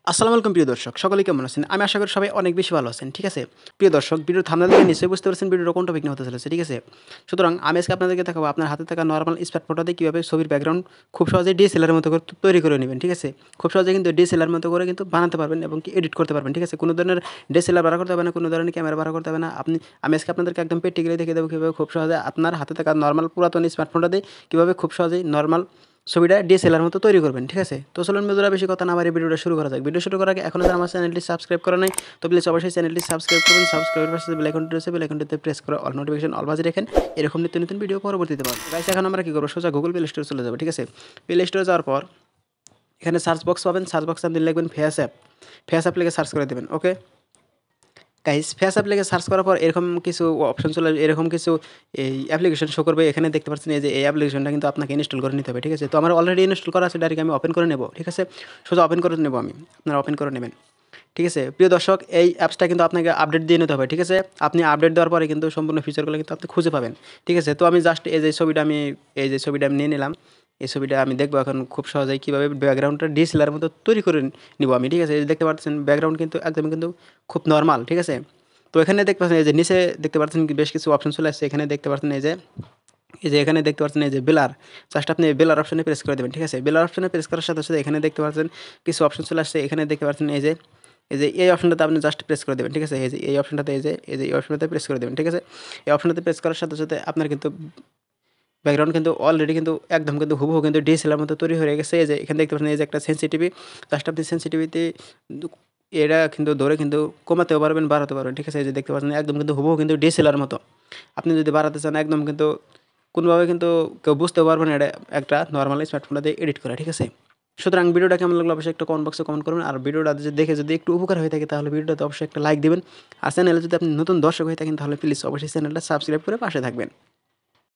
আসসালামু আলাইকুম প্রিয় দর্শক, সকলে কেমন আছেন? আমি আশা করি সবাই অনেক বেশি ভালো আছেন, ঠিক আছে? প্রিয় দর্শক, ভিডিওর থাম্বনেল দেখে নিশ্চয়ই বুঝতে পারছেন ভিডিওটা কোন টপিক নিয়ে হতে চলেছে, ঠিক আছে? সুতরাং আমি আজকে আপনাদেরকে দেখাবো আপনার হাতে থাকা নরমাল স্মার্ট ফটো দিয়ে কীভাবে ছবির ব্যাকগ্রাউন্ড খুব সহজেই ডিএসএলআর মতো করে তৈরি করে নেবেন, ঠিক আছে? খুব সহজেই কিন্তু ডিএসএলআর মতো করে কিন্তু বানাতে পারবেন এবং কি এডিট করতে পারবেন, ঠিক আছে? কোনো ধরনের ডিএসএলআর ব্যবহার করতে হবে না, কোনো ধরনের ক্যামেরা ব্যবহার করতে হবে না। আমি আজকে আপনাদেরকে একদম প্র্যাকটিক্যালি দেখিয়ে দেবো কীভাবে খুব সহজে আপনার হাতে থাকা নরমাল পুরাতন স্মার্টফোনটা দিয়ে কীভাবে খুব সহজেই নরমাল ছবিটা ডিএসএলআর মতো তৈরি করবেন, ঠিক আছে? তো চলুন বন্ধুরা বেশি কথা না বাড়িয়ে ভিডিওটা শুরু করা যাক। ভিডিও শুরু করার আগে এখনও যারা আমার চ্যানেলটি সাবস্ক্রাইব করে নাই, তো প্লিজ অবশ্যই চ্যানেলটি সাবস্ক্রাইব করবেন। সাবস্ক্রাইবের পাশে বেল আইকনটি রয়েছে, বেল আইকনটিতে প্রেস করে অল নোটিফিকেশন অল বাজিয়ে রাখেন। এরকম নিত্য নতুন ভিডিও পরবর্তীতে পাবেন। গাইস, এখন আমরা কী করবো? সোজা গুগল প্লে স্টোরে চলে যাবো, ঠিক আছে? প্লে স্টোরে যাওয়ার পর এখানে সার্চ বক্স পাবেন। সার্চ বক্সে আপনি লিখবেন ফেস অ্যাপ। ফেস অ্যাপ লিখে সার্চ করে দেবেন, ওকে? গাইস, ফেস অ্যাপ লিখে সার্চ করার পর এরকম কিছু অপশন চলে আসবে, এরকম কিছু এই অ্যাপ্লিকেশন শো করবে। এখানে দেখতে পাচ্ছেন এই যে এই অ্যাপ্লিকেশনটা কিন্তু আপনাকে ইনস্টল করে নিতে হবে, ঠিক আছে? তো আমার অলরেডি ইনস্টল করা আছে, ডাইরেক্ট আমি ওপেন করে নেব, ঠিক আছে? সোজা ওপেন করে নেব আমি, আপনারা ওপেন করে নেবেন, ঠিক আছে? প্রিয় দর্শক, এই অ্যাপসটা কিন্তু আপনাকে আপডেট দিয়ে নিতে হবে, ঠিক আছে? আপনি আপডেট দেওয়ার পরে কিন্তু সম্পূর্ণ ফিচারগুলো কিন্তু আপনি খুঁজে পাবেন, ঠিক আছে? তো আমি জাস্ট এই যে ছবিটা আমি নিয়ে নিলাম। এই ছবিটা আমি দেখবো এখন খুব সহজেই কীভাবে ব্যাকগ্রাউন্ডটা ডিএসএলআর মতো তৈরি করে নিব আমি, ঠিক আছে? এই যে দেখতে পাচ্ছেন ব্যাকগ্রাউন্ড কিন্তু একদমই কিন্তু খুব নরমাল, ঠিক আছে? তো এখানে দেখতে পাচ্ছেন এই যে নিচে দেখতে পাচ্ছেন বেশ কিছু অপশন চলে আসছে। এখানে দেখতে পাচ্ছেন এই যে এখানে দেখতে পাচ্ছেন এই যে বেলার। জাস্ট আপনি বেলার অপশনে প্রেস করে দেবেন, ঠিক আছে? বেলার অপশনে প্রেস করার সাথে সাথে এখানে দেখতে পাচ্ছেন কিছু অপশন চলে আসছে। এখানে দেখতে পাচ্ছেন এই অপশনটাতে আপনি জাস্ট প্রেস করে দেবেন, ঠিক আছে? এই অপশনটাতে এই অপশনটাতে প্রেস করে দেবেন, ঠিক আছে? এই অপশনটাতে প্রেস করার সাথে সাথে আপনার কিন্তু ব্যাকগ্রাউন্ড কিন্তু অলরেডি কিন্তু একদম কিন্তু হুবহু কিন্তু ডিএসএলআর মতো তৈরি হয়ে গেছে। এই যে এখানে দেখতে পাচ্ছেন এই যে একটা সেনসিটিভি। জাস্ট আপনি সেনসিটিভিটি দু এটা কিন্তু ধরে কিন্তু কমাতেও পারবেন, বাড়াতে পারবেন, ঠিক আছে? এই যে দেখতে পাচ্ছেন একদম কিন্তু হুবহু কিন্তু ডিএসএলআর মতো। আপনি যদি বাড়াতে চান একদম কিন্তু কোনোভাবে কিন্তু কেউ বুঝতেও পারবে না এটা একটা নরমাল স্মার্টফোনটা দিয়ে এডিট করা, ঠিক আছে? সুতরাং ভিডিওটা কেমন লাগলো অবশ্যই একটা কমেন্ট বক্সে কমেন্ট করবেন। আর ভিডিওটা দেখে যদি একটু উপকার হয়ে থাকে তাহলে ভিডিওটাতে অবশ্যই একটা লাইক দিবেন। আর চ্যানেলে যদি আপনি নতুন দর্শক হয়ে থাকেন তাহলে প্লিজ অবশ্যই চ্যানেলটা সাবস্ক্রাইব করে পাশে থাকবেন।